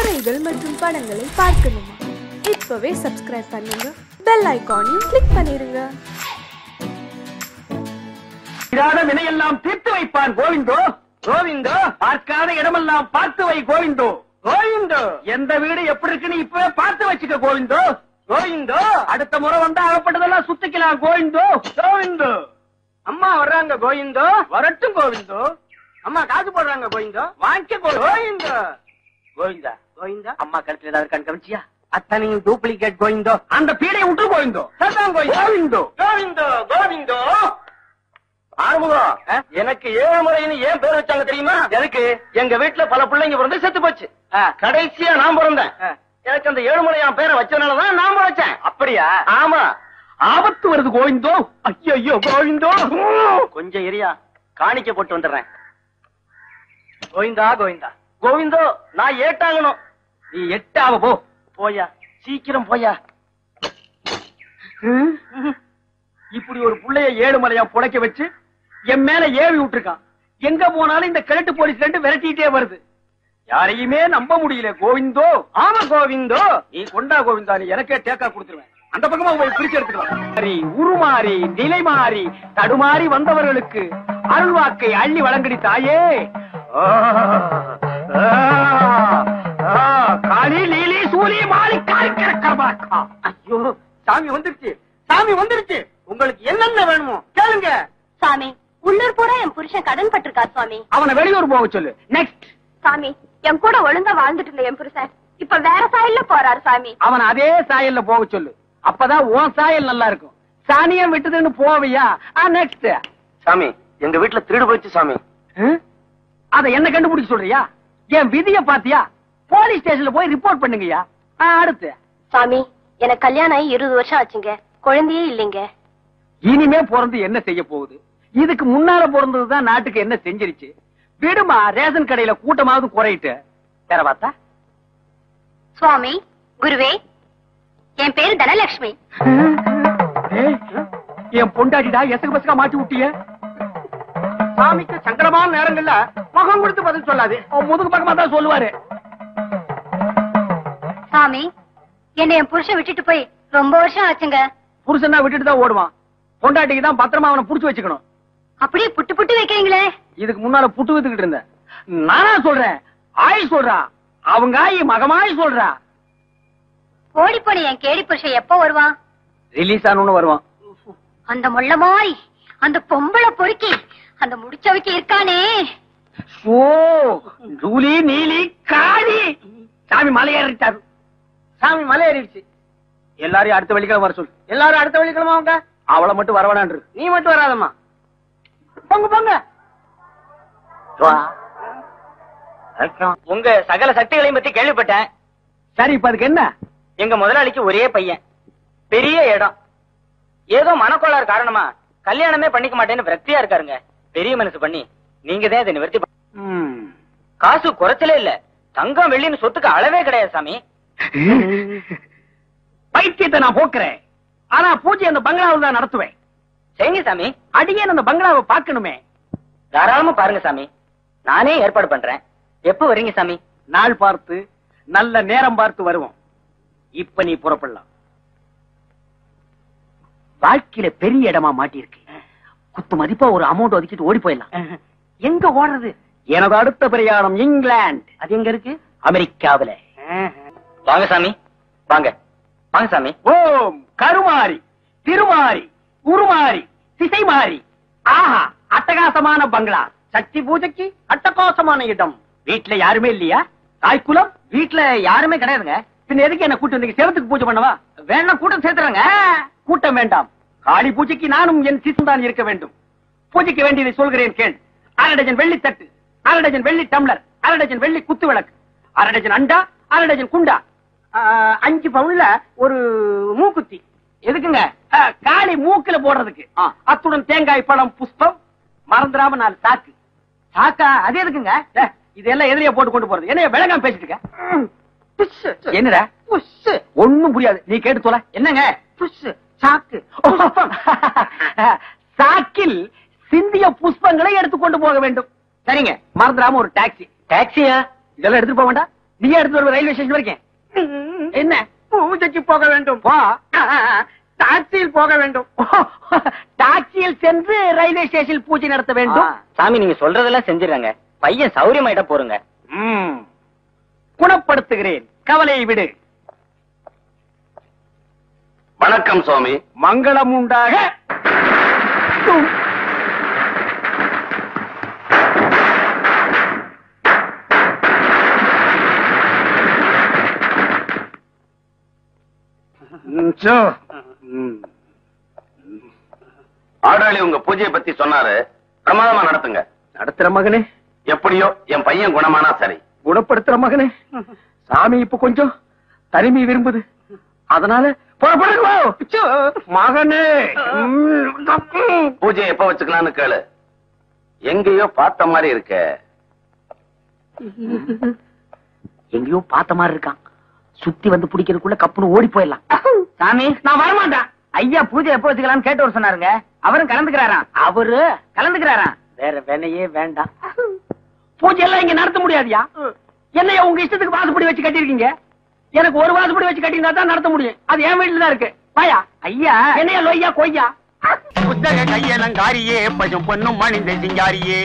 கதைகள் மற்றும் படங்களை பார்க்கணுமா? இப்பவே சப்ஸ்கிரைப் பண்ணுங்க, பெல் ஐகானையும் கிளிக் பண்ணிருங்க. வினையெல்லாம் தீர்த்து வைப்பான் கோவிந்தோ. கோவிந்தோ, பார்க்காத இடமெல்லாம் பார்த்து வை கோவிந்தோ. கோவிந்தோ, எந்த வீடு எப்படி இருக்குன்னு இப்பவே பார்த்து வச்சுக்க கோவிந்தோ. கோவிந்தோ, அடுத்த முறை வந்தா அகப்பட்டதெல்லாம் சுத்திக்கலாம் கோவிந்தோ. கோவிந்தோ, அம்மா வர்றாங்க கோவிந்தோ. வரட்டும் கோவிந்தோ. அம்மா காசு போடுறாங்க கோவிந்தோ, வாங்கிக்க கோவிந்தோ. கோவிந்தா கோவிந்தா, அம்மா கழுத்துல ஏதாவது கண் கவனிச்சியா? அத்தனையும் டூப்ளிகேட் கோவிந்தோ. அந்த பீடையை விட்டு கோவிந்தோ. கோவிந்தோ கோவிந்தோ கோவிந்தோ. ஆறுமுகம், எனக்கு 7 முறைன்னு ஏன் பேர் வச்சாங்க தெரியுமா? எதுக்கு? எங்க வீட்டுல பல பிள்ளைங்க பிறந்து செத்து போச்சு. கடைசியா நான் பிறந்தேன். எனக்கு அந்த 7 முறையான் பேரை வச்சதுனாலதான் நான் வச்சேன். அப்படியா? ஆமா. ஆபத்து வருது கோவிந்தோ. ஐயோ கோவிந்தோ, கொஞ்சம் எரியா, காணிக்க போட்டு வந்துடுறேன். கோவிந்தா கோவிந்தா கோவிந்தோ, நான் ஏட்டாங்கணும். நீ எட்டாவ போ. போயா, சீக்கிரம் போயா. இப்படி ஒரு புள்ளைய 7 மலையா புடைக்க வச்சு என் மேல ஏவி விட்டுருக்கான். எங்க போனாலும் இந்த கிழட்டு போலீஸ் ரெண்டு விரட்டிட்டே வருது. யாரையுமே நம்ப முடியல கோவிந்தோ. ஆமா கோவிந்தோ, நீ கொண்டா கோவிந்தா, நீ எனக்கே டேக்கா கொடுத்துருவேன். அந்த பக்கமா போய் பிரிச்சு எடுத்துக்கலாம். உருமாறி நிலை மாறி தடுமாறி வந்தவர்களுக்கு அருள்வாக்கை அள்ளி வழங்கடி தாயே. காளி லீலி சூலி மாலி காலி கிடக்கா. ஐயோ, சாமி வந்துருச்சு, சாமி வந்துருச்சு. உங்களுக்கு என்னென்ன வேணுமோ கேளுங்க. சாமி, உள்ளூர் பூரா என் புருஷன் கடன் பட்டிருக்கா சுவாமி. அவனை வெளியூர் போக சொல்லு. நெக்ஸ்ட். சாமி, என் கூட ஒழுங்கா வாழ்ந்துட்டு இருந்த என் புருஷன் இப்ப வேற சாயல்ல போறாரு சாமி. அவன் அதே சாயல்ல போக சொல்லு. அப்பதான் உன் சாயல் நல்லா இருக்கும். சாணியம் விட்டுதுன்னு போவியா? நெக்ஸ்ட். சாமி, எங்க வீட்டுல திருடு போயிடுச்சு சாமி. அத என்ன கண்டுபிடிச்சு சொல்றியா? என் விதிய பாத்தியா? போலீஸ் ஸ்டேஷன்ல போய் ரிப்போர்ட் பண்ணுங்கயா. அடுத்து. சாமி, எனக்கு கல்யாணம் ஆகி 20 வருஷம் ஆச்சுங்க, குழந்தையே இல்லைங்க. இனிமே பிறந்து என்ன செய்ய போகுது? இதுக்கு முன்னால பிறந்ததுதான் நாட்டுக்கு என்ன செஞ்சிருச்சு? விடுமா, ரேஷன் கடையில கூட்டமாவது குறையிட்டு வேற பார்த்தா. சுவாமி, குருவே, என் பேரு தனலட்சுமி. என் பொண்டாட்டிடா, எசகு பசகா மாட்டி விட்டிய. சாமிக்கு சங்கடமான நேரங்கள்ல முகம் கொடுத்து பதில் சொல்லாது, முதுகு பக்கமா தான் சொல்லுவாரு. சாமி, என்ன என் புருஷன் விட்டுட்டு போய் ரொம்ப வருஷம் ஆச்சுங்க. புருஷனா விட்டுட்டு தான் ஓடுவான். பொண்டாட்டிக்கு தான் பத்திரமா அவனை புடிச்சு வச்சுக்கணும். அப்படியே புட்டு புட்டு வைக்கிறீங்களே. இதுக்கு முன்னால புட்டு வித்துக்கிட்டு இருந்தேன். நானா சொல்றேன், ஆய் சொல்றா. அவங்க ஆயி மகமாய் சொல்றா. ஓடி போன என் கேடி புருஷன் எப்ப வருவான்? ரிலீஸ் ஆனு வருவான். அந்த முள்ள மாறி, அந்த பொம்பளை பொறுக்கி, அந்த முடிச்சவைக்கு இருக்கானே. ஓ, ஜூலி நீலி காளி. சாமி மலையேறிட்டாரு. சாமி மலையேறிடுச்சு. எல்லாரையும் அடுத்த வெள்ளிக்கிழமை வர சொல்லு. எல்லாரும் அடுத்த வெள்ளிக்கிழமை அவங்க. அவளை மட்டும் வரவேணான்று. நீ மட்டும் வராதம்மா. போங்க போங்க. உங்க சகல சக்திகளையும் பத்தி கேள்விப்பட்டேன். சரி, இப்ப அதுக்கு என்ன? எங்க முதலாளிக்கு ஒரே பையன், பெரிய இடம். ஏதோ மனக்கோளாறு காரணமா கல்யாணமே பண்ணிக்க மாட்டேன்னு விரக்தியா இருக்காருங்க. பெரிய மனசு பண்ணி நீங்க தான் இதை நிவர்த்தி. காசு குறைச்சலே இல்ல. தங்கம் வெள்ளின்னு சொத்துக்கு அளவே கிடையாது சாமி. பைத்தியத்தை நான் போக்குறேன். ஆனா பூஜை அந்த பங்களாவில் தான் நடத்துவேன். சரிங்க சாமி. அடியேன் அந்த பங்களாவை பார்க்கணுமே. தாராளமா பாருங்க சாமி, நானே ஏற்பாடு பண்றேன். எப்ப வரீங்க சாமி? நாள் பார்த்து நல்ல நேரம் பார்த்து வருவோம். இப்ப நீ புறப்படலாம். வாழ்க்கையில பெரிய இடமா மாட்டிருக்கு. குத்து மதிப்பா ஒரு அமௌண்ட் ஒதுக்கிட்டு ஓடி போயிடலாம். எங்க ஓடுறது? எனது அடுத்த பிரயாணம் இங்கிலாந்து. அது எங்க இருக்கு? அமெரிக்காவில. வாங்க சாமி, வாங்க வாங்க சாமி. ஓம் கருமாரி திருமாரி உருமாரி திசை மாறி. ஆஹா, அட்டகாசமான பங்களா. சக்தி பூஜைக்கு அட்டகாசமான இடம். வீட்டுல யாருமே இல்லையா? தாய்க்குலம் வீட்டுல யாருமே கிடையாதுங்க. பின்ன எதுக்கு என்ன கூட்டம்? வந்தீங்க சேவத்துக்கு பூஜை பண்ணவா? வேணா கூட்டம் சேர்த்துறாங்க. கூட்டம் வேண்டாம். காளி பூஜைக்கு நானும் என் சிசும் தான் இருக்க வேண்டும். பூஜைக்கு வேண்டியதை சொல்கிறேன் கேள். 1/2 டஜன் வெள்ளி தட்டு, 1/2 டஜன் வெள்ளி டம்ளர், 1/2 டஜன் வெள்ளி குத்து விளக்கு, 1/2 டஜன் அண்டா, 1/2 டஜன் குண்டா, 5 பவுன்ல ஒரு மூக்குத்தி. எதுக்குங்க? காளி மூக்குல போடுறதுக்கு. அத்துடன் தேங்காய் பழம் புஷ்பம், மறந்துடாம 4 சாக்கு. சாக்கா? அது எதுக்குங்க? இதெல்லாம் எதிரியா போட்டு கொண்டு போறது. என்ன விளங்காம பேசிட்டு இருக்க? என்னடா ஒண்ணும் புரியாது. நீ கேட்டு சொல்ல. என்னங்க? சாக்கு. சாக்கில் சிந்திய புஷ்பங்களை எடுத்துக்கொண்டு போக வேண்டும். சரிங்க, மறந்துடாம ஒரு டாக்ஸி. டாக்ஸியா? இதெல்லாம் எடுத்துட்டு போக வேண்டாம். நீ எடுத்து வருவ ரயில்வே ஸ்டேஷன் வரைக்கும். என்ன? பூஜைக்கு போக வேண்டும். போ. டாக்ஸியில் போக வேண்டும். டாக்ஸியில் சென்று ரயில்வே ஸ்டேஷன் பூஜை நடத்த வேண்டும். சாமி நீங்க சொல்றதெல்லாம் செஞ்சிடறாங்க. பையன் சௌரியமாயிட்ட போறங்க. குணப்படுத்துகிறேன், கவலையை விடு. வணக்கம் சுவாமி. மங்களம் உண்டாக. ஆடாளி உங்க பூஜையை பத்தி சொன்னாரு. பிரமாதமா நடத்துங்க. நடத்துற மகனே. எப்படியோ என் பையன் குணமானா சரி. குணப்படுத்துற மகனே. சாமி இப்ப கொஞ்சம் தனிமை விரும்புது, அதனால மகனே. பூஜை எப்ப வச்சுக்கலாம்னு கேளு. எங்கேயோ பார்த்த மாதிரி இருக்க. எங்கேயோ பார்த்த மாதிரி இருக்கான். சுத்தி வந்து பிடிக்கிறதுக்குள்ள கப்புன்னு ஓடி போயிடலாம். சாமி நான் வரமாட்டேன். ஐயா பூஜை எப்ப வச்சுக்கலாம்னு கேட்டு வர சொன்னாருங்க. அவரும் கலந்துக்கிறாராம். அவரு கலந்துக்கிறாராம். வேற வேலையே வேண்டாம். பூஜை எல்லாம் இங்க நடத்த முடியாதியா? என்னைய உங்க இஷ்டத்துக்கு வாசப்படி வச்சு கட்டிருக்கீங்க. எனக்கு ஒரு வாசப்படி வச்சு கட்டினா தான் நடத்த முடியும். அது என் வீட்டுல தான் இருக்கு. பாயா ஐயா என்னைய லொய்யா கொய்யா. புத்தக கையலங்காரியே பசும் பொண்ணும் மணிந்த சிங்காரியே.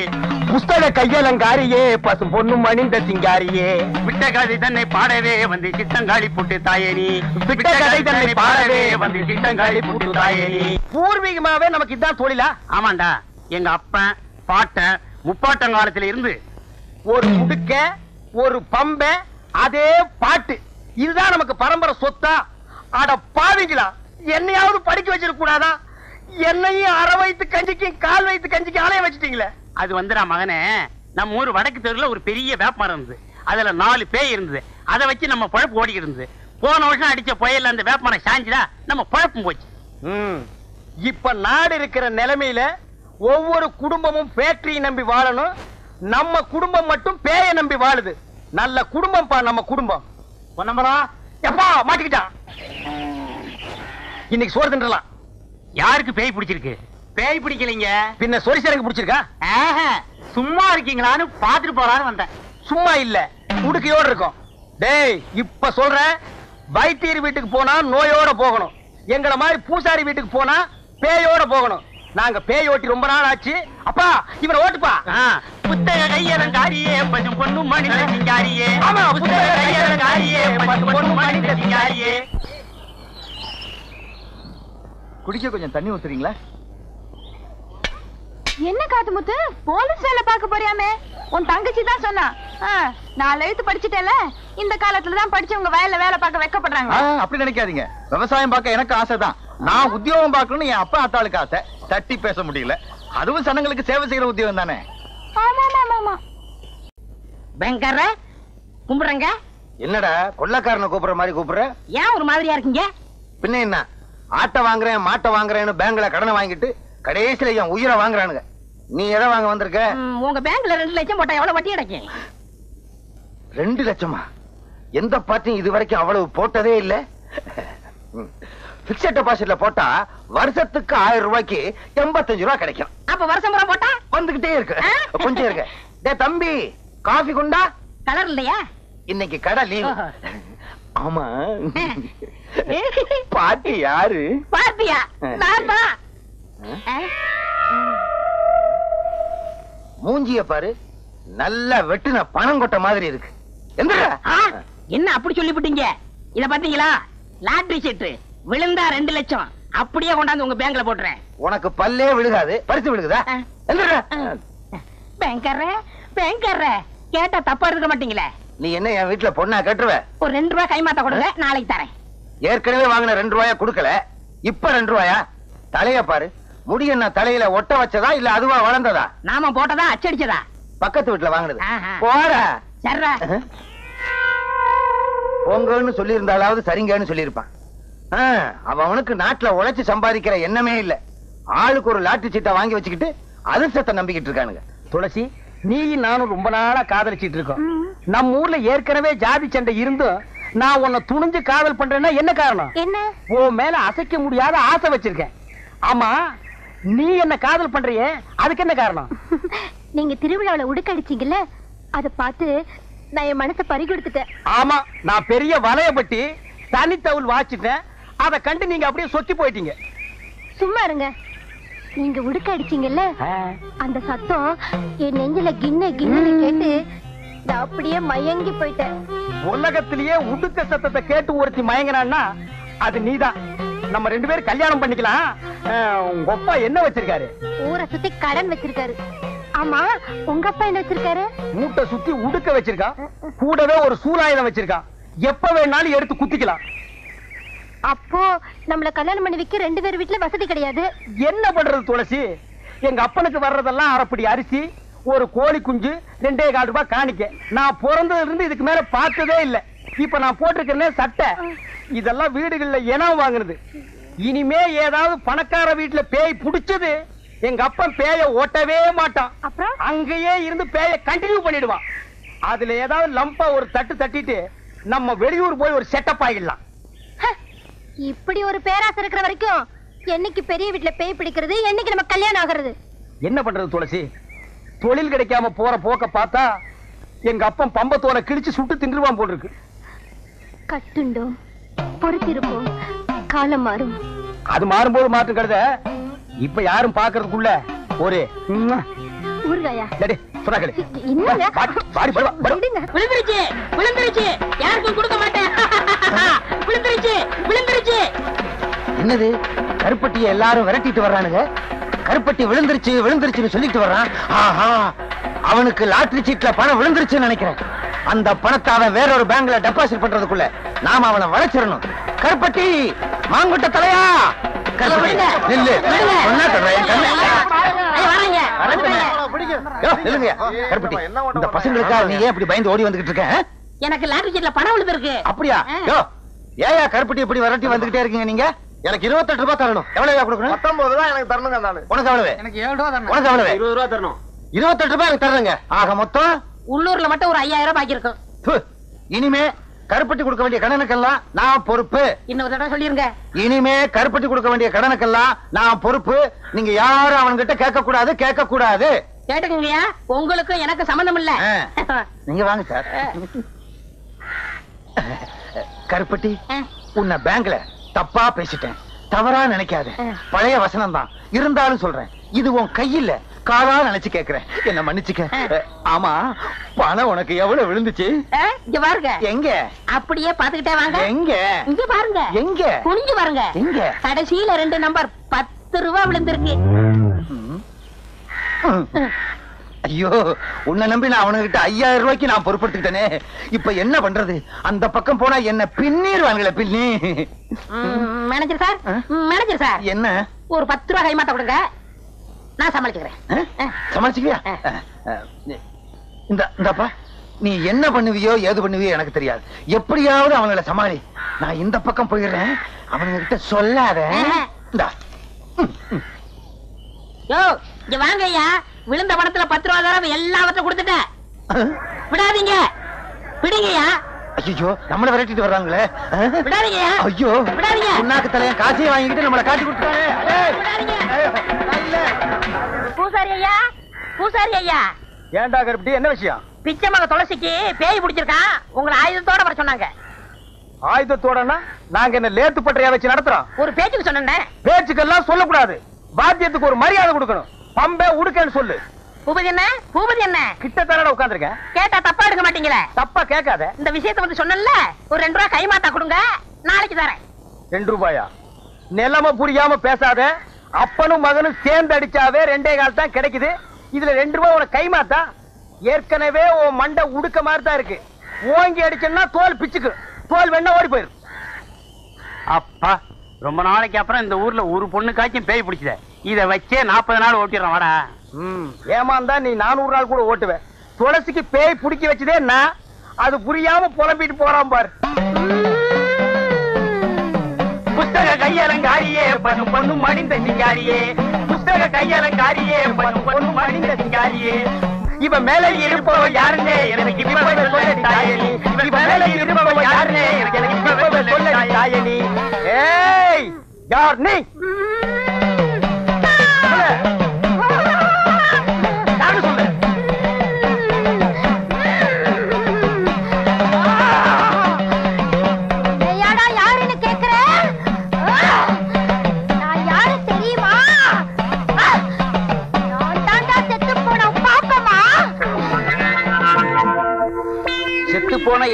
புஸ்தக கையலங்காரியே பசும் பொண்ணும் மணிந்த சிங்காரியே. விட்ட கதை தன்னை பாடவே வந்து சித்தங்காளி புட்டு தாயேனி. விட்ட கதை தன்னை பாடவே வந்து சித்தங்காளி புட்டு தாயேனி. பூர்வீகமாவே நமக்கு இதான் தொழிலா? ஆமாண்டா, எங்க அப்பன் பாட்டன் முப்பாட்டங்காலத்துல இருந்து ஒரு முடுக்க, ஒரு பம்ப, அதே பாட்டு, இதுதான் நமக்கு பரம்பரை சொத்தா? அட பாவிங்களா, என்னையாவது படிக்க வச்சிருக்க கூடாதா? என்னையும் அரை வயித்து கஞ்சிக்கு கால் வயித்து கஞ்சிக்கு ஆலய வச்சிட்டீங்களே. அது வந்துடா மகனே, நம்ம ஊர் வடக்கு தெருல ஒரு பெரிய வேப்பமரம் இருந்தது. அதுல 4 பேய் இருந்தது. அதை வச்சு நம்ம பழப்பு ஓடிக்கிட்டு இருந்தது. போன வருஷம் அடிச்ச புயல்ல அந்த வேப்பமரம் சாஞ்சுதா நம்ம பழப்பும் போச்சு. இப்ப நாடு இருக்கிற நிலைமையில ஒவ்வொரு குடும்பமும் பேட்டரியை நம்பி வாழணும். நம்ம குடும்பம் மட்டும் பேய நம்பி வாழுது. நல்ல குடும்பம் பா நம்ம குடும்பம். பொன்னம்பலா எப்பா மாட்டிக்கிட்டான். இன்னைக்கு சோறு தின்றலாம். யாருக்கு பேய் பிடிச்சிருக்கு? பேய் பிடிக்கலைங்க. பின்ன சொரிசரங்க பிடிச்சிருக்கா? சும்மா இருக்கீங்களான்னு பாத்துட்டு போறான்னு வந்தேன். சும்மா இல்ல, உடுக்கையோட இருக்கும். டேய் இப்ப சொல்றேன், வைத்தியர் வீட்டுக்கு போனா நோயோட போகணும். எங்களை மாதிரி பூசாரி வீட்டுக்கு போனா பேயோட போகணும். நாங்க பேய் ஓட்டி ரொம்ப நாள் ஆச்சு. அப்பா இவனை ஓட்டுப்பா. புத்தக கையலங்காரியே பசும் பொண்ணும் மணிந்த சிங்காரியே. ஆமா, புத்தக கையலங்காரியே பசும் பொண்ணும் மணிந்த சிங்காரியே. குடிக்க கொஞ்சம் தண்ணி ஊத்துறீங்களா? என்ன காத்துமுத்து, போலீஸ் வேலை பார்க்க போறியாமே? உன் தங்கச்சி தான் சொன்னா. 4 எழுத்து படிச்சுட்டேல, இந்த காலத்துல தான் படிச்சவங்க வயல்ல வேலை பார்க்க வெக்கப்படுறாங்க. அப்படி நினைக்காதீங்க. விவசாயம் பார்க்க எனக்கு ஆசைதான். நான் உத்தியோகம் பார்க்கணும்னு என் அப்பா அத்தாளுக்கு ஆசை. தட்டி பேச முடியல. அதுவும் சனங்களுக்கு சேவை செய்யற உத்தியோகம் தானே. ஆமா. பயங்கர கும்பிடுறங்க. என்னடா கொள்ளக்காரனை கூப்பிடுற மாதிரி கூப்பிடுற? ஏன் ஒரு மாதிரியா இருக்கீங்க? பின்ன என்ன, ஆட்டை வாங்குறேன் மாட்டை வாங்குறேன்னு பேங்க்ல கடனை வாங்கிட்டு கடைசியில என் உயிரை வாங்குறானுங்க. நீ எதை வாங்க வந்திருக்க? உங்க பேங்க்ல 2 லட்சம் போட்டா எவ்வளவு வட்டி கிடைக்கும்? 2 லட்சமா? எந்த பார்ட்டியும் இது வரைக்கும் அவ்வளவு போட்டதே இல்ல. பிக்ஸட் டெபாசிட்ல போட்டா வருஷத்துக்கு 1000 ரூபாய்க்கு 85 ரூபாய் கிடைக்கும். அப்ப வருஷம் பூரா போட்டா வந்துகிட்டே இருக்கு. கொஞ்சம் இருக்கு. டே தம்பி, காஃபி குண்டா? கலர் இல்லையா? இன்னைக்கு கடை லீவ். ஆமா, பாட்டி யாரு? பாத்தியா? நான் தான். மூஞ்சிய பாரு, நல்லா வெட்டுன பணம் கொட்ட மாதிரி இருக்கு. என்ன அப்படி சொல்லிவிட்டீங்க? இத பாத்தீங்களா? லாட்டரி சீட்டு விழுந்தா 2 லட்சம் அப்படியே கொண்டாந்து உங்க பேங்க்ல போட்டுறேன். உனக்கு பல்லே விழுகாது, பரிசு விழுகுதா? பேங்கர்ற கேட்டா தப்பா எடுக்க மாட்டீங்களே. நீ என்ன என் வீட்டுல பொண்ணா கட்டுருவ? ஒரு 2 ரூபாய் கைமாத்த கொடுங்க, நாளைக்கு தரேன். ஏற்கனவே வாங்கின 2 ரூபாயா கொடுக்கல, இப்ப 2 ரூபாயா? தலைய பாரு, முடி என்ன தலையில ஒட்ட வச்சதா இல்ல அதுவா வளர்ந்ததா? நாம போட்டதா அச்சடிச்சதா? பக்கத்து வீட்டுல வாங்கினது. போற சர்ரா பொங்கன்னு சொல்லி இருந்தாலாவது சரிங்கன்னு சொல்லியிருப்பான். அவனுக்கு நாட்டுல உழைச்சு சம்பாதிக்கிற எண்ணமே இல்ல. ஆளுக்கு ஒரு லாட்டரி சீட்டை வாங்கி வச்சுக்கிட்டு அதிர்ஷ்டத்தை நம்பிக்கிட்டு இருக்கானுங்க. துளசி, நீ நானும் ரொம்ப நாளா காதலிச்சிட்டு இருக்கோம். நம்ம ஊர்ல ஏற்கனவே ஜாதி சண்டை இருந்தும் நான் உன்னை துணிஞ்சு காதல் பண்றேன்னா என்ன காரணம்? என்ன? உன் மேல அசைக்க முடியாத ஆசை வச்சிருக்கேன். ஆமா, நீ என்ன காதல் பண்றியே, அதுக்கு என்ன காரணம்? நீங்க திருவிழாவில உடுக்கடிச்சீங்கல்ல, அத பார்த்து நான் என் மனசை பறி கொடுத்துட்டேன். ஆமா, நான் பெரிய வலையப்பட்டி தனித்தவுள் வாச்சிட்டேன். அத கண்டு நீங்க அப்படியே சொக்கி போயிட்டீங்க. சும்மா இருங்க. நீங்க உடுக்க அடிச்சீங்கல்ல, அந்த சத்தம் என் நெஞ்சில கிண்ண கிண்ணு கேட்டு நான் அப்படியே மயங்கி போயிட்டேன். உலகத்திலேயே உடுக்க சத்தத்தை கேட்டு ஒருத்தி மயங்கினான்னா அது நீதான். நம்ம 2 பேரும் கல்யாணம் பண்ணிக்கலாம். உங்க அப்பா என்ன வச்சிருக்காரு? ஊரை சுத்தி கடன் வச்சிருக்காரு. ஆமா, உங்க அப்பா என்ன வச்சிருக்காரு? மூட்டை சுத்தி உடுக்க வச்சிருக்கான். கூடவே ஒரு சூலாயுதம் வச்சிருக்கான். எப்ப வேணாலும் எடுத்து குத்திக்கலாம். அப்போ நம்மள கல்யாணம் பண்ணி வைக்க 2 பேர் வீட்டுல வசதி கிடையாது. என்ன பண்றது துளசி? எங்க அப்பனுக்கு வர்றதெல்லாம் அரைப்படி அரிசி, ஒரு கோழி குஞ்சு, 2.25 ரூபாய் காணிக்க. நான் பிறந்ததுல இருந்து இதுக்கு மேல பார்த்ததே இல்ல. இப்ப நான் போட்டிருக்கேன் சட்டை. இதெல்லாம் வீடுகள்ல இனம் வாங்குனது. இனிமே ஏதாவது பணக்கார வீட்டுல பேய் புடிச்சது, எங்க அப்பன் பேய ஓட்டவே மாட்டான். அப்புறம் அங்கேயே இருந்து பேய கண்டினியூ பண்ணிடுவான். அதுல ஏதாவது லம்பா ஒரு தட்டு தட்டிட்டு நம்ம வெளியூர் போய் ஒரு செட்டப் ஆகிடலாம். இப்படி ஒரு பேராசை இருக்கிற வரைக்கும் என்னைக்கு பெரிய வீட்டுல பேய் பிடிக்கிறது, என்னைக்கு நம்ம கல்யாணம் ஆகிறது? என்ன பண்றது துளசி? தொழில் கிடைக்காம போற போக்க பார்த்தா எங்க அப்பன் பம்பத்தோலை கிழிச்சு சுட்டு தின்றுவான் போல் இருக்கு. கட்டுண்டோம், பொறுத்திருப்போம், காலம் மாறும். அது மாறும்போது மாற்றம் கருத இப்ப யாரும் பாக்குறதுக்குள்ள ஒரு ஊர்காயா சொன்னாங்களே. என்னங்க? விழுந்துருச்சு விழுந்துருச்சு, யாருக்கும் கொடுக்க மாட்டேன். விழுந்துருச்சு விழுந்துருச்சு. என்னது, கருப்பட்டியை எல்லாரும் விரட்டிட்டு வர்றானுங்க. கருப்பட்டி விழுந்துருச்சு விழுந்துருச்சுன்னு சொல்லிட்டு வர்றான். ஆஹா, அவனுக்கு லாட்டரி சீட்ல பணம் விழுந்துருச்சுன்னு நினைக்கிறேன். அந்த பணத்தை அவன் வேறொரு பேங்க்ல டெபாசிட் பண்றதுக்குள்ள நாம அவனை வளைச்சிடணும். கருப்பட்டி, மாங்குட்ட தலையா, கருப்பட்டி இந்த பசங்களுக்காக நீ ஏன் இப்படி பயந்து ஓடி வந்துகிட்டு இருக்க? எனக்கு லாட்டரி சீட்ல பணம் விழுந்திருக்கு. அப்படியா? ஏயா கருப்பட்டி இப்படி விரட்டி வந்துகிட்டே இருக்கீங்க நீங்க? எனக்கு 28 ரூபாய் தரணும். எவ்வளவு கொடுக்கணும்? 19 தான் எனக்கு தரணுங்க. உனக்கு எவ்வளவு? எனக்கு 7 ரூபாய் தரணும். உனக்கு எவ்வளவு? 20 ரூபாய் தரணும். 28 ரூபாய் எனக்கு தர்றேங்க. ஆக மொத்தம் உள்ளூர்ல மட்டும் ஒரு 5000 பாக்கி இருக்கும். இனிமே கருப்பட்டி கொடுக்க வேண்டிய கடனுக்கெல்லாம் நான் பொறுப்பு. இன்னொரு தடவை சொல்லிருங்க. இனிமே கருப்பட்டி கொடுக்க வேண்டிய கடனுக்கெல்லாம் நான் பொறுப்பு. நீங்க யாரும் அவன்கிட்ட கேட்க கூடாது, கேட்க கூடாது. கேட்டுக்கங்கய்யா, உங்களுக்கும் எனக்கு சம்பந்தம் இல்ல. நீங்க வாங்க சார். கருப்பட்டி, உன்னை பேங்க்ல தப்பா பேசிட்டேன், தவறா நினைக்காத. பழைய வசனம் தான் இருந்தாலும் சொல்றேன். இது உன் கையில காலா நினைச்சு கேக்குறேன், என்ன மன்னிச்சுக்க. ஆமா, பணம் உனக்கு எவ்வளவு விழுந்துச்சு? இங்க பாருங்க. எங்க? அப்படியே பாத்துக்கிட்டே வாங்க. எங்க? இங்க பாருங்க. எங்க? குனிஞ்சு பாருங்க. எங்க? கடைசியில 2 நம்பர் 10 ரூபாய் விழுந்திருக்கு. ஐயோ, உன்னை நம்பி நான் அவனுகிட்ட 5000 ரூபாய்க்கு நான் பொறுப்படுத்திட்டேனே. இப்ப என்ன பண்றது? அந்த பக்கம் போனா என்ன பின்னிடுவாங்களே, பின்னி. மேனேஜர் சார், மேனேஜர் சார், என்ன? ஒரு 10 ரூபாய் கைமாத்த கொடுங்க, நான் சமாளிச்சுக்கிறேன். சமாளிச்சுக்கியா? இந்தப்பா, நீ என்ன பண்ணுவியோ ஏது பண்ணுவியோ எனக்கு தெரியாது. எப்படியாவது அவங்களை சமாளி. நான் இந்த பக்கம் போயிடுறேன், அவனுங்க கிட்ட சொல்லாத. இங்க வாங்க ஐயா, விழுந்த பணத்துல 10 ரூபாய் தர எல்லாவற்றையும் கொடுத்துட்டேன். விடாதீங்க, விடுங்கய்யா. ஐயோ, நம்மள விரட்டிட்டு வர்றாங்களே. விடாதீங்க. ஐயோ, விடாதீங்க. உன்னாக்கு தலைய காசையை வாங்கிட்டு நம்மளை காட்டி கொடுத்துட்டாங்க. பூசாரி ஐயா, பூசாரி ஐயா. ஏண்டா கருப்பட்டி, என்ன விஷயம்? பிச்சை மக துளசிக்கு பேய் பிடிச்சிருக்கான், உங்களை ஆயுதத்தோட வர சொன்னாங்க. ஆயுதத்தோடனா நாங்க என்ன லேத்து பட்டறையா வச்சு நடத்துறோம்? ஒரு பேச்சுக்கு சொன்னேன். பேச்சுக்கெல்லாம் சொல்லக்கூடாது, பாத்தியத்துக்கு ஒரு மரியாதை கொடுக்கணும். பம்பே உடுக்கன்னு சொல்லு. பூபதி என்ன, பூபதி என்ன? கிட்ட தரடா உட்கார்ந்திருக்கேன். கேட்டா தப்பா எடுக்க மாட்டீங்களே? தப்பா கேட்காத. இந்த விஷயத்தை வந்து சொன்னல, ஒரு 2 ரூபாய் கைமாத்தா கொடுங்க, நாளைக்கு தரேன். 2 ரூபாயா? நிலைமை புரியாம பேசாத. அப்பனும் மகனும் சேர்ந்து அடிச்சாவே 2.25 தான் கிடைக்குது. இதுல 2 ரூபாய் உனக்கு கைமாத்தா? ஏற்கனவே உன் மண்டை உடுக்க மாதிரி தான் இருக்கு. ஓங்கி அடிச்சா தோல் பிச்சுக்கு, தோல் வேணா ஓடி போயிரு. அப்பா, ரொம்ப நாளைக்கு அப்புறம் இந்த ஊர்ல ஒரு பொண்ணுக்காச்சும் பேய் பிடிச்சத. இத வச்சே 40 நாள் ஓட்டிடுறோம். வாடா. ஏமாந்தா நீ 400 நாள் கூட ஓட்டுவேன். துளசிக்கு பேய் பிடிக்க வச்சதே நான். அது புரியாம புலம்பிட்டு போறான் பாரு. புஸ்தக கையலங்காரியே பண்ணு பொண்ணு மடிந்த சிங்காரியே, புஸ்தக கையலங்காரியே பண்ணு பொண்ணு மடிந்த சிங்காரியே. இவ மேல இருப்பவ யாருன்னே எனக்கு இப்பவே சொல்ல தாயனி. இவ மேல இருப்பவ யாருன்னே எனக்கு இப்பவே சொல்ல தாயனி. ஏய், யார் நீ?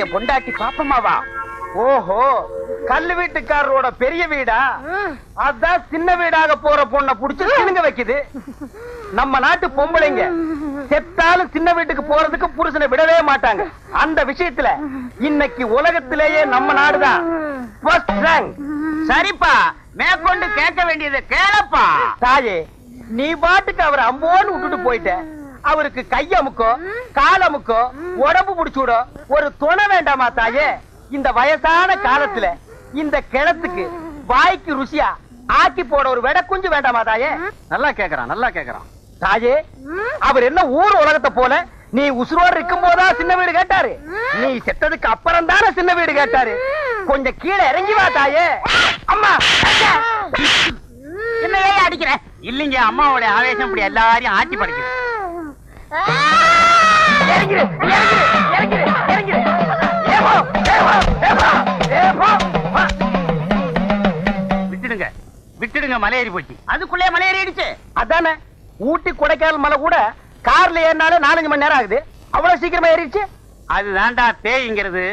என் பொண்டாட்டி பாப்பமாவா? ஓஹோ, கல்லு வீட்டுக்காரரோட பெரிய வீடா? அதான் சின்ன வீடாக போற பொண்ண புடிச்சு சினுங்க வைக்குது. நம்ம நாட்டு பொம்பளைங்க செத்தாலும் சின்ன வீட்டுக்கு போறதுக்கு புருஷனை விடவே மாட்டாங்க. அந்த விஷயத்துல இன்னைக்கு உலகத்திலேயே நம்ம நாடுதான் first rank. சரிப்பா, மேற்கொண்டு கேட்க வேண்டியது கேளப்பா. தாயே, நீ பாட்டுக்கு அவரை அம்போன்னு விட்டுட்டு போயிட்ட. அவருக்கு கையமுக்கோ காலமுக்கோ உடம்பு புடிச்சுடோ ஒரு துணை வேண்டாமா தாயே? இந்த வயசான காலத்துல இந்த கிணத்துக்கு வாய்க்கு ருசியா ஆக்கி போட ஒரு வெட குஞ்சு வேண்டாமா தாயே? நல்லா கேக்குறான், நல்லா கேக்குறான். தாயே, அவர் என்ன ஊர் உலகத்தை போல நீ உசுரோடு இருக்கும் போதா சின்ன வீடு கேட்டாரு? நீ செத்ததுக்கு அப்புறம் தானே சின்ன வீடு கேட்டாரு. கொஞ்சம் கீழே இறங்கி வா தாயே. அம்மா, என்னையே அடிக்கிற? இல்லீங்க, அம்மாவோட ஆவேசம் இப்படி எல்லாரையும் ஆட்சி படைக்குது. இறங்கிரு, இறங்கிரு, இறங்கிரு, இறங்கிரு. ஏவோ, ஏவோ, ஏவோ, ஏவோ. விட்டுடுங்க, விட்டுடுங்க, மலை ஏறி போச்சு. அதுக்குள்ளே மலை ஏறிடுச்சு. அதானே, ஊட்டி கொடைக்கானல் மலை கூட கார்ல ஏறினாலே 4-5 மணி நேரம் ஆகுது. அவ்வளவு சீக்கிரமா ஏறிடுச்சு. அதுதான்டா பேய்ங்கிறது.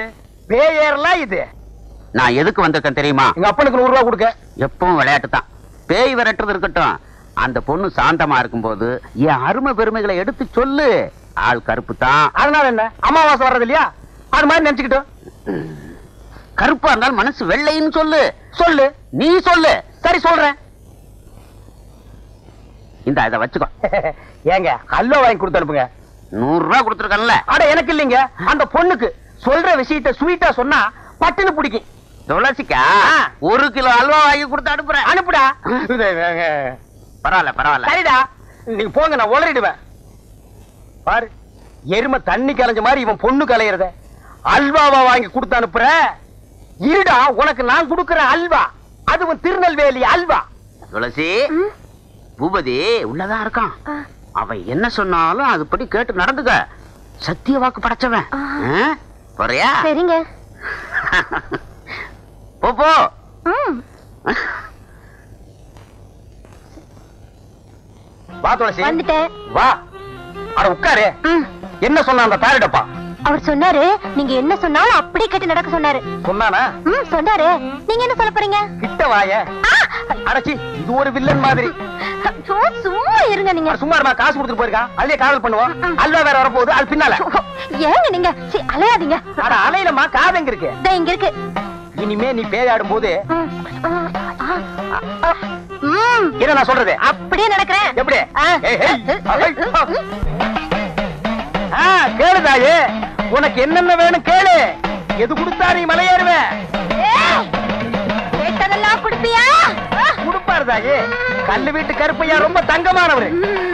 பேய் ஏறலாம் இது. நான் எதுக்கு வந்திருக்கேன் தெரியுமா? எங்க அப்பனுக்கு 100 ரூபாய் கொடுக்க. எப்பவும் விளையாட்டு தான். பேய் விரட்டுறது இருக்கட்டும், அந்த பொண்ணு சாந்தமா இருக்கும்போது என் அருமை பெருமைகளை எடுத்து சொல்லு. ஆள் கருப்பு தான். அதனால என்ன, அமாவாசை வர்றது இல்லையா? அது மாதிரி நினைச்சுக்கிட்டோம். கருப்பா இருந்தாலும் மனசு வெள்ளைன்னு சொல்லு. சொல்லு. நீ சொல்லு. சரி, சொல்றேன். இந்த இதை வச்சுக்கோ. ஏங்க, அல்வா வாங்கி கொடுத்து அனுப்புங்க. 100 ரூபாய் கொடுத்துருக்கல. அட, எனக்கு இல்லைங்க, அந்த பொண்ணுக்கு சொல்ற விஷயத்த ஸ்வீட்டா சொன்னா பட்டுன்னு பிடிக்கும். துளசிக்கா 1 கிலோ அல்வா வாங்கி கொடுத்து அனுப்புறேன். அனுப்புடா. பரவாயில்ல, பரவாயில்ல. சரிடா, நீங்க போங்க, நான் உளறிடுவேன். பாரு, எருமை தண்ணி கலைஞ்ச மாதிரி இவன் பொண்ணு கலையறத அல்வாவா வாங்கி கொடுத்து அனுப்புற. இருடா, உனக்கு நான் கொடுக்கிற அல்வா, அதுவும் திருநெல்வேலி அல்வா. துளசி, பூபதி உள்ளதான் இருக்கான். அவன் என்ன சொன்னாலும் அதுபடி கேட்டு நடந்துக்க. சத்திய வாக்கு படைச்சவன். போறியா? சரிங்க. போ. வா துளசி, வந்துட்டேன். வா. அட உட்காரு. என்ன சொன்ன அந்த தாரிடப்பா? அவர் சொன்னாரு, நீங்க என்ன சொன்னாலும் அப்படியே கேட்டு நடக்க சொன்னாரு. சொன்னானா? சொன்னாரு. நீங்க என்ன சொல்ல போறீங்க? கிட்ட வாய. அடச்சி, இது ஒரு வில்லன் மாதிரி. சும்மா இருங்க நீங்க. சும்மா இருமா, காசு கொடுத்துட்டு போயிருக்கான். அதுலயே காதல் பண்ணுவோம். அல்வா வேற வரப்போகுது, அது பின்னால. ஏங்க நீங்க அலையாதீங்க. அட அலையிலமா, காது எங்க இருக்கு? இங்க இருக்கு. இனிமே நீ பேயாடும் போது என்ன நான் சொல்றது அப்படியே நடக்கிறேன். எப்படி? கேளுதாயே, உனக்கு என்னென்ன வேணும் கேளு. எது கொடுத்தா நீ மலையேறுவேன்? கேட்டதெல்லாம் கொடுப்பியா? கொடுப்பாரு தாயே. கல்லு வீட்டு கருப்பையா ரொம்ப தங்கமானவரு.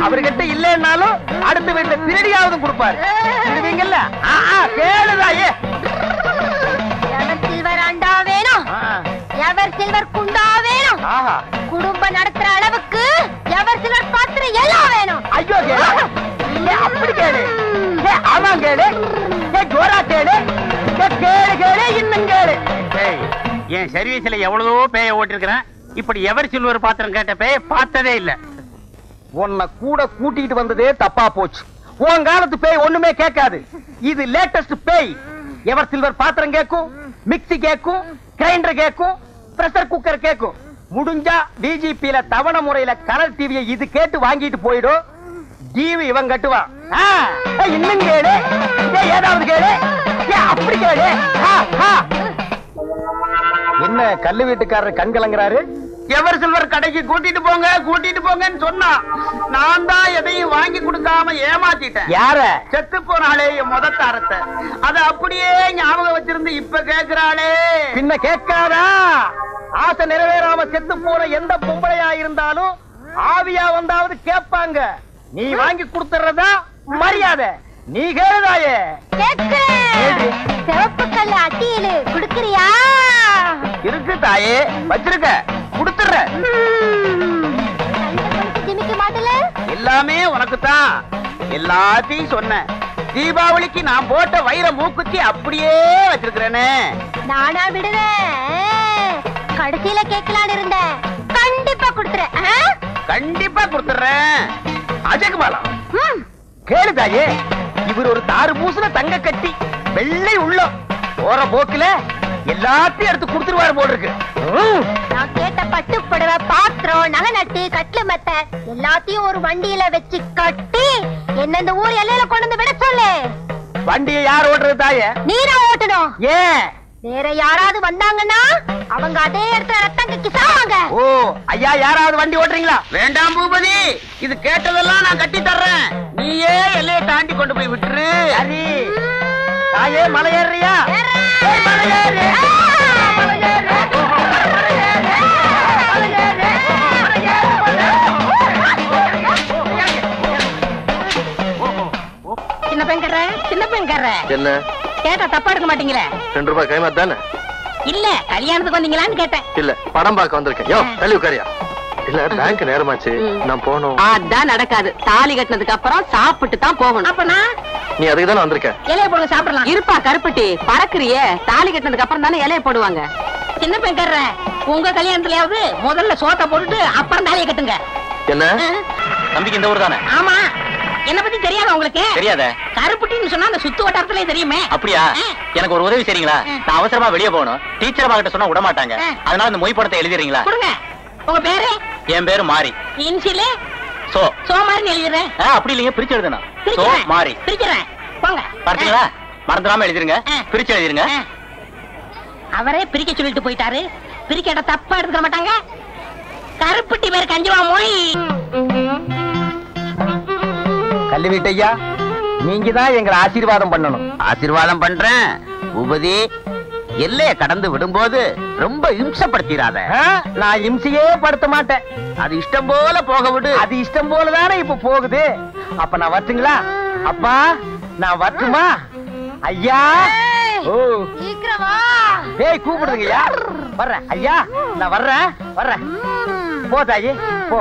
அவர்கிட்ட இல்லைன்னாலும் அடுத்த வீட்டுல திருடியாவது கொடுப்பாரு. திருடுவீங்கல்ல? கேளுதாயே. எவர் சில்வர் அண்டா வேணும், எவர் சில்வர் குண்டா வேணும், குடும்பம் நடத்துற அளவுக்கு எவர் சில்வர் பாத்திரம் எல்லாம் வேணும். ஐயோ, அப்படி கேளு. ஆமாம் கேளு. ஜோரா கேளு. கேளு கேளு, இன்னும் கேளு. என் சர்வீஸ்ல எவ்வளவோ பேய ஓட்டிருக்கிறேன். இப்படி எவர் சில்வர் பாத்திரம் கேட்ட பேய பார்த்ததே இல்ல. உன்னை கூட கூட்டிட்டு வந்ததே தப்பா போச்சு. உன் காலத்து பேய் ஒண்ணுமே கேட்காது. இது லேட்டஸ்ட் பேய். எவர் சில்வர் பாத்திரம் கேட்கும், மிக்ஸி கேட்கும், கிரைண்டர் கேட்கும், பிரஷர் குக்கர் கேட்கும். முடிஞ்சா டிஜிபில தவணை முறையில கலர் டிவியை இது கேட்டு வாங்கிட்டு போயிடும். டிவி இவன் கட்டுவான். இன்னும் கேளு. ஏதாவது கேளு. அப்படி கேளு. என்ன கல்லு வீட்டுக்காரர் கண் கலங்குறாரு? எவர் சில்வர் கடைக்கு கூட்டிட்டு போங்க, கூட்டிட்டு போங்கன்னு சொன்னா நான் தான் எதையும் வாங்கி கொடுக்காம ஏமாத்திட்டேன். யார? செத்து போனாலே என் முதத்தாரத்தை அத அப்படியே ஞாபகம் வச்சிருந்து இப்ப கேக்குறாளே. பின்ன கேட்காதா? ஆசை நிறைவேறாம செத்து போன எந்த பொம்பளையா இருந்தாலும் ஆவியா வந்தாவது கேட்பாங்க. நீ வாங்கி கொடுத்துறதா மரியாதை. நீ கேளுதாயே. சிவப்பு கல்லு அட்டியிலு குடுக்கறியா? இருக்கு தாயே, வச்சிருக்க, கொடுத்துற. ஜிமிக்க மாட்டல? எல்லாமே உனக்கு தான். எல்லாத்தையும் சொன்ன. தீபாவளிக்கு நான் போட்ட வைர மூக்குத்தி அப்படியே வச்சிருக்கிறேனே. நானா விடுறேன். கடைசியில கேட்கலான்னு இருந்தேன். கண்டிப்பா கொடுத்துறேன். கண்டிப்பா கொடுத்துறேன். அஜகுமாலா, கேளு தாயே. இவர் ஒரு தாறு பூசுன தங்க கட்டி, வெள்ளை உள்ளம், போற போக்குல எல்லாத்தையும் எடுத்து கொடுத்துருவாரு போல இருக்கு. நான் கேட்ட பட்டு புடவை, பாத்திரம், நகை நட்டு, கட்டில மெத்த எல்லாத்தையும் ஒரு வண்டியில வச்சு கட்டி என்ன இந்த ஊர் எல்லையில கொண்டு வந்து விட சொல்லு. வண்டியை யார் ஓட்டுறது தாயே? நீதான் ஓட்டணும். ஏன்? வேற யாராவது வந்தாங்கன்னா அவங்க அதே இடத்துல ரத்தம் கக்கி சாவாங்க. ஓ ஐயா, யாராவது வண்டி ஓட்டுறீங்களா? வேண்டாம் பூபதி, இது கேட்டதெல்லாம் நான் கட்டி தர்றேன். நீயே எல்லையை தாண்டி கொண்டு போய் விட்டுரு. சரி தாயே, மலை ஏறியா? சின்ன பெண்கற சின்ன பெண்கற என்ன கேட்டா தப்பா எடுக்க மாட்டீங்களே? 2 ரூபாய் கைமா தானே? இல்ல கல்யாணத்துக்கு வந்தீங்களான்னு கேட்டேன். இல்ல படம் பார்க்க வந்திருக்கேன். யோ தள்ளி உட்காரியா. இல்ல பேங்க் நேரமாச்சு, நான் போகணும். அதான் நடக்காது. தாலி கட்டினதுக்கு அப்புறம் சாப்பிட்டு தான் போகணும். அப்பனா நீ அதுக்கு தானே வந்திருக்க? இலைய போடுங்க, சாப்பிடலாம். இருப்பா கருப்பட்டி, பறக்குறியே. தாலி கட்டினதுக்கு அப்புறம் தானே இலைய போடுவாங்க. சின்ன பெண்கற உங்க கல்யாணத்துலயாவது முதல்ல சோத்த போட்டுட்டு அப்புறம் தாலியை கட்டுங்க. என்ன தம்பிக்கு இந்த ஊர் தானே? ஆமா. என்ன பத்தி தெரியாத உங்களுக்கு? தெரியாத. கருப்புட்டின்னு சொன்னா அந்த சுத்து வட்டாரத்திலே தெரியுமே. அப்படியா? எனக்கு ஒரு உதவி செய்றீங்களா? நான் அவசரமா வெளியே போகணும். டீச்சர் கிட்ட சொன்னா விட மாட்டாங்க. அதனால இந்த மொய் படத்தை எழுதிறீங்களா? கொடுங்க. உங்க பேரு? என் பேரு மாரி. இன்சிலே சோ சோமாரின்னு எழுதுறேன். அப்படி இல்லைங்க, பிரிச்சு எழுதணும். சோ மாரி. பிரிக்கிறேன். போங்க. பார்த்தீங்களா? மறந்துடாம எழுதிருங்க. பிரிச்சு எழுதிருங்க. அவரே பிரிக்க சொல்லிட்டு போயிட்டாரு. பிரிக்கட்ட தப்பா எடுத்துக்க மாட்டாங்க. கருப்புட்டி பேர் கஞ்சிவா மொய். கல்வி வீட்டையா, நீங்க தான் எங்களை ஆசீர்வாதம் பண்ணணும். ஆசீர்வாதம் பண்றேன். பூபதி, எல்லையை கடந்து விடும்போது ரொம்ப இம்சப்படுத்திடாத. நான் இம்சையே படுத்த மாட்டேன். அது இஷ்டம் போல போக விடு. அது இஷ்டம் போலதானே இப்ப போகுது. அப்ப நான் வரட்டுங்களா? அப்பா நான் வரட்டுமா? ஐயா ஓ சீக்கிரமா டேய் கூப்பிடுங்கய்யா. வர்றேன் ஐயா, நான் வர்றேன். போ தாயி போ.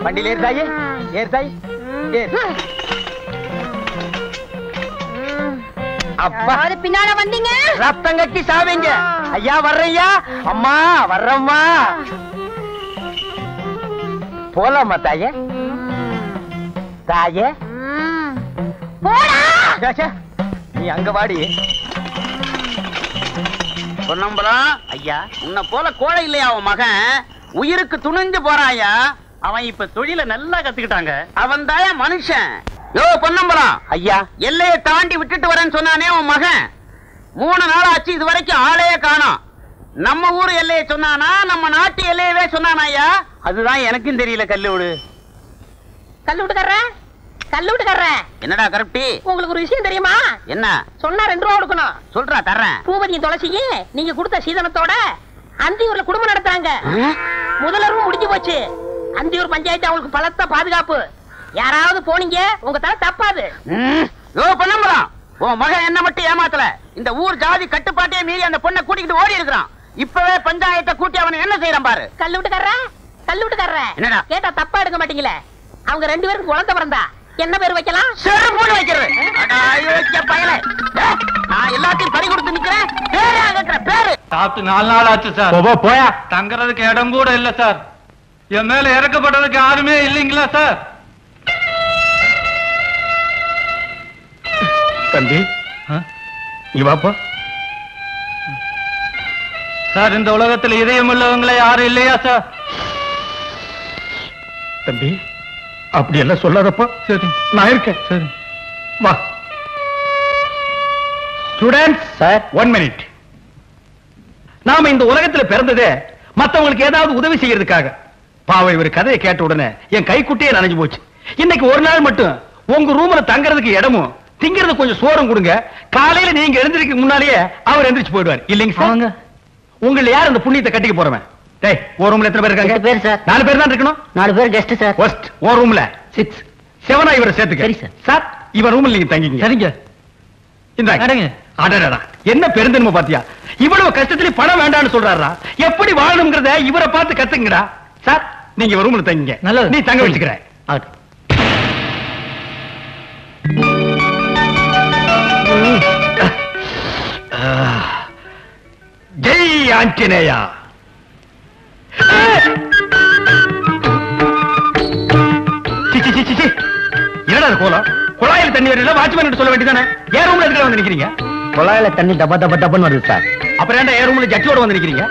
வண்டியில ஏறு தாயி, ஏறு தாயி, ஏறு. அப்பா பின்னால வந்தீங்க ரத்தம் கட்டி சாவீங்க. ஐயா வர்றையா. அம்மா வர்றம்மா. போலாமா தாயே? தாயே போடா. நீ அங்க வாடி. பொன்னம்பலம் ஐயா, உன்னை போல கோழை இல்லையா அவன் மகன்? உயிருக்கு துணிஞ்சு போறாயா. அவன் இப்ப தொழில நல்லா கத்துக்கிட்டாங்க. அவன் தாயா மனுஷன். யோ பொன்னம்பலம் ஐயா, எல்லையை தாண்டி விட்டுட்டு வரேன்னு சொன்னானே உன் மகன், 3 நாள் ஆச்சு இது வரைக்கும் ஆளையே காணோம். நம்ம ஊர் எல்லையை சொன்னானா நம்ம நாட்டு எல்லையவே சொன்னானா ஐயா? அதுதான் எனக்கும் தெரியல. கல்லூடு கல்லூட்டுக்கார என்னடா கருப்பி, உங்களுக்கு ஒரு விஷயம் தெரியுமா? என்ன சொன்னா 2 ரூபா கொடுக்கணும். சொல்றா தர்றேன். பூபதியும் துளசிக்கு நீங்க கொடுத்த சீதனத்தோட அந்தியூர்ல குடும்பம் நடத்துறாங்க. முதலரும் முடிஞ்சு போச்சு. அந்தியூர் பஞ்சாயத்து அவங்களுக்கு பலத்த பாதுகாப்பு. யாராவது போனீங்க உங்க தலை தப்பாது. யோ பொன்னம்பலம், உன் மகன் என்ன மட்டும் ஏமாத்தல. இந்த ஊர் ஜாதி கட்டுப்பாட்டையே மீறி அந்த பொண்ணை கூட்டிக்கிட்டு ஓடி இருக்கிறான். இப்பவே பஞ்சாயத்தை கூட்டி அவனை என்ன செய்யறான் பாரு. கல்லூட்டுக்கார என்னடா கேட்டா தப்பா எடுக்க மாட்டீங்களே. அவங்க 2 பேருக்கு குழந்தை பிறந்தா என்ன பேர் வைக்கலாம்? செருப்பு வைக்கிறது. நான் எல்லாத்தையும் பறி கொடுத்து நிக்கிறேன். பேரு சாப்பிட்டு 4 நாள் ஆச்சு சார். போயா. தங்கறதுக்கு இடம் கூட இல்ல சார். என் மேல இறக்கப்பட்டதுக்கு யாருமே இல்லைங்களா சார்? தம்பி இங்க வாப்பா. சார், இந்த உலகத்துல இதயம் உள்ளவங்களே யாரும் இல்லையா சார்? தம்பி அப்படி எல்லாம் சொல்லாதப்பா. சரி, நான் இருக்கேன். சரி. வா. Students sir, 1 minute. நாம இந்த உலகத்துல பிறந்ததே மத்தவங்களுக்கு ஏதாவது உதவி செய்யறதுக்காக. பாவம், இவர் கதையை கேட்ட உடனே என் கைக்குட்டியே நனைஞ்சு போச்சு. இன்னைக்கு ஒரு நாள் மட்டும் உங்க ரூம்ல தங்கறதுக்கு இடமும் திங்கிறது கொஞ்சம் சோறும் கொடுங்க. காலையில நீங்க எழுந்திருக்க முன்னாலேயே அவர் எந்திரிச்சு போயிடுவார். இல்லைங்க சார்? உங்களை யார் அந்த புண்ணியத்தை கட்டிக்க போறவன்? டேய், ஒரு ரூம்ல எத்தனை பேர் இருக்காங்க? 8 பேர் சார். 4 பேர் தான் இருக்கணும். 4 பேர் கெஸ்ட் சார். ஃபர்ஸ்ட் ஒரு ரூம்ல 6. 7 இவரை சேர்த்துக்க. சரி சார். சார், இவர் ரூம்ல நீங்க தங்கிங்க. சரிங்க. இந்தாங்க. அடடடா, என்ன பெருந்தன்மை பாத்தியா? இவ்வளவு கஷ்டத்துல பணம் வேண்டாம்னு சொல்றாரா? எப்படி வாழணும்ங்கறத இவரை பார்த்து கத்துங்கடா. சார், நீங்க இவர் ரூம்ல தங்கிங்க. நல்லது. நீ தங்க வச்சுக்கிறேன். ஜெய் ஆஞ்சநேயா. என்னடா கோலம்? குழாயில் தண்ணி வரல, வாட்ச்மேன் சொல்ல வேண்டியதானே? ஏன் ரூம்ல இருக்கிற வந்து நிக்கிறீங்க? குழாயில தண்ணி டப்பா டப்பா டப்பான்னு வருது சார். அப்புறம் ஏன்டா ஏன் ரூம்ல ஜட்டியோட வந்திருக்கீங்க?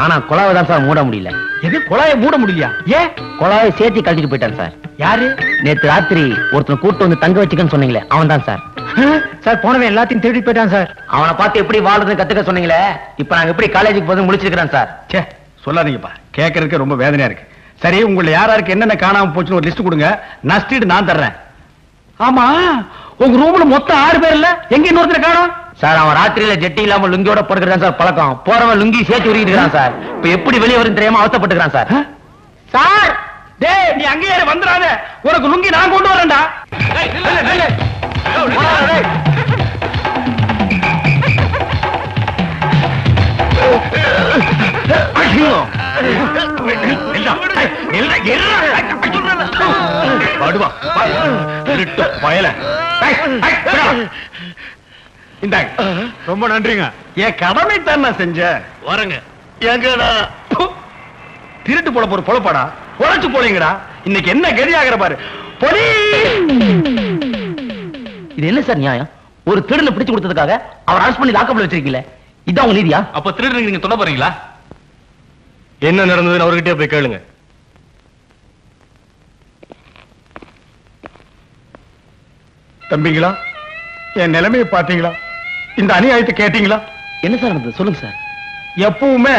ஆனா குழாவை தான் சார் மூட முடியல. எது குழாயை மூட முடியலையா? ஏன்? குழாவை சேர்த்து கழட்டிட்டு போயிட்டான் சார். யாரு? நேத்து ராத்திரி ஒருத்தன் கூட்டு வந்து தங்க வச்சுக்கன்னு சொன்னீங்களே அவன் தான் சார். சார் போனவன் எல்லாத்தையும் திருடி போயிட்டான் சார். அவனை பார்த்து எப்படி வாழ்றதுன்னு கத்துக்க சொன்னீங்களே, இப்ப நாங்க எப்படி காலேஜுக்கு போது முடிச்சிருக்கிறேன் சார். சே சொல்லாதீங்கப்பா, கேட்கறதுக்கு ரொம்ப வேதனையா இருக்கு. சரி, உங்களை யாராருக்கு என்னென்ன காணாம போச்சுன்னு ஒரு லிஸ்ட் கொடுங்க, நஷ்டீடு நான் தர்றேன். ஆமா, உங்க ரூம்ல மொத்தம் 6 பேர் இல்ல, எங்க இன்னொருத்தர் காணோம்? சார் அவன் ராத்திரியில ஜெட்டி இல்லாம லுங்கியோட படுக்கிறான் சார் பழக்கம். போறவன் லுங்கி சேர்த்து உருகிட்டு சார். இப்ப எப்படி வெளியே வரும் தெரியாம அவசப்பட்டுக்கிறான் சார். சார் டேய், நீ அங்கேயே வந்துடாத, உனக்கு லுங்கி நான் கொண்டு வரேன்டா. ரொம்ப நன்றிங்க. என் கடமை தான் நான் செஞ்சேன். வரங்க. எங்கடா திருட்டு போல போற பொழப்பாடா, பொழைச்சு போலீங்கடா. இன்னைக்கு என்ன கதியாகிற பாரு. பொடி இது என்ன சார் நியாயம்? ஒரு திருடனை பிடிச்சு கொடுத்ததுக்காக அவர் அரெஸ்ட் பண்ணி லாக்கப்ல வச்சிருக்கீங்களே, இதான் உங்க நீதியா? அப்ப திருடுறீங்க நீங்க சொல்ல போறீங்களா? என்ன நடந்ததுன்னு அவர்கிட்டயே போய் கேளுங்க. தம்பிங்களா, என் நிலைமையை பாத்தீங்களா? இந்த அநியாயத்தை கேட்டீங்களா? என்ன சார் நடந்தது சொல்லுங்க சார். எப்பவுமே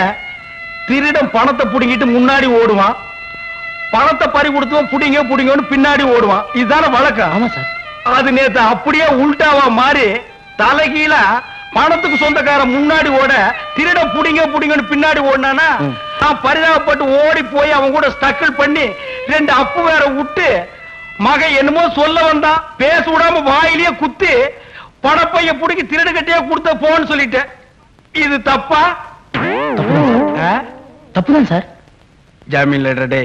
திருடன் பணத்தை புடிங்கிட்டு முன்னாடி ஓடுவான், பணத்தை பறி கொடுத்தவன் புடிங்க புடிங்கன்னு பின்னாடி ஓடுவான். இதுதான வழக்கம். ஆமா சார். அது நேத்து அப்படியே உல்டாவா மாறி தலைகீழ பணத்துக்கு சொந்தக்காரன் முன்னாடி ஓட, திருடன் புடிங்க புடிங்கன்னு பின்னாடி ஓடினானா, நான் பரிதாபப்பட்டு ஓடி போய் அவன் கூட ஸ்டக்கிள் பண்ணி 2 அப்பு வேற விட்டு, மகன் என்னமோ சொல்ல வந்தான், பேச விடாம வாயிலேயே குத்தி பணப்பைய புடிக்கி திருடு கட்டியே கொடுத்த போன்னு சொல்லிட்டேன். இது தப்பா? தப்புதான் சார். ஜாமீன் லெட்டர் டே